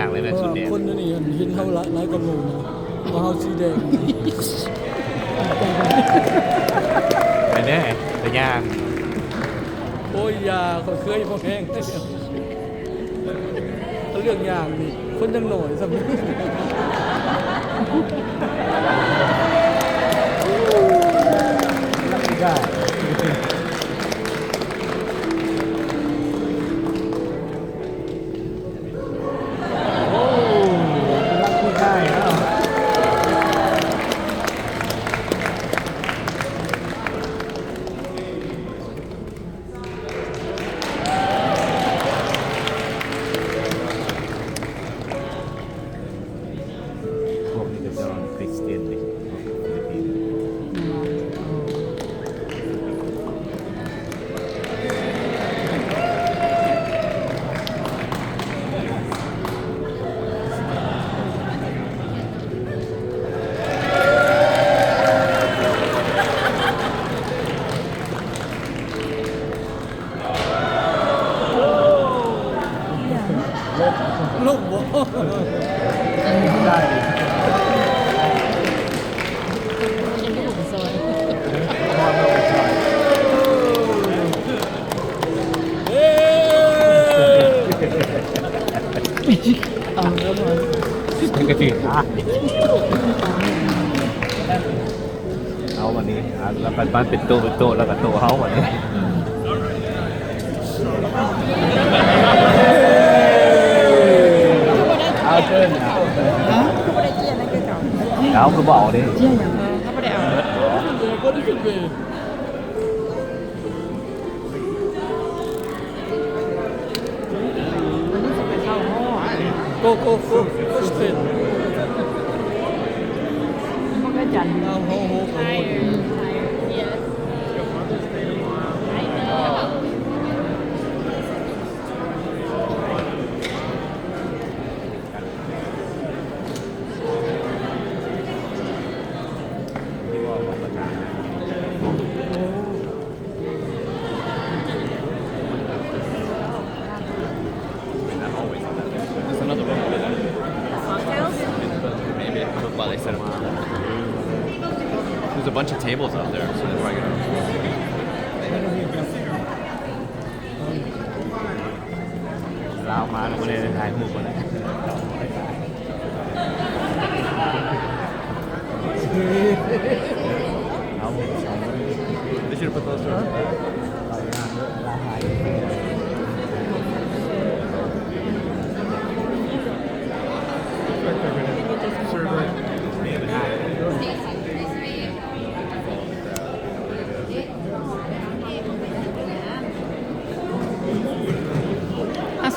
ากเลยแบบสุดแดงคนนี่เห็นเขาไล่กระโหลกว่าเขาสีแดง ไปแน่แต่ยาก โอ้ยยาเขาเคยพอแห้งเขาเรื่องยางนี่คนยังหน่อยสักนิดได้ พวกนี้ก็จะคริสเตียนเลยลูกบ่ได้ เอาแล้วมัน มันก็ถือเอาวันนี้แล้วบ้านเป็นโต๊ะแล้วก็โต๊ะเฮาวันนี้เอาเชิญเขาไม่ได้เจียนะคือเก่า เอาก็บอกดิ เจียอย่างเขาไม่ได้เอาก็ได้ขึ้นไปอันนี้จะเป็นข้าวห่อ go straight มันก็จัน เอาโห There's another one over there. Maybe. Well, they set them up. There's a bunch of tables out there, so that's where I go. สาวมาแล้วก็เลยถ่ายรูปมาเลย They should have put those there.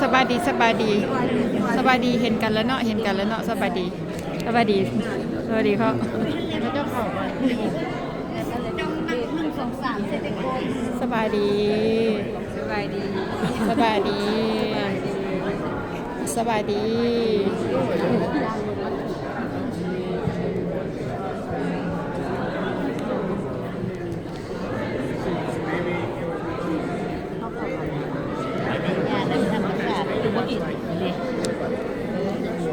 สบายดีสบายดีสบายดีเห็นกันแล้วเนาะเห็นกันแล้วเนาะสบายดีสบายดีสวัสดีเขาแล้วเจ้าเขาสบายดีสบายดีสบายดีสบายดี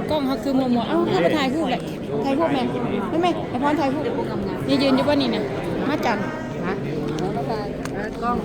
กล้องเขาคือมัวๆเอ้าเขาไปถ่ายรูปเลยถ่ายรูปแม่ไม่ไอพรถ่ายรูปยืนอยู่ว่านี่เนี่ยมาจันฮะกล้อง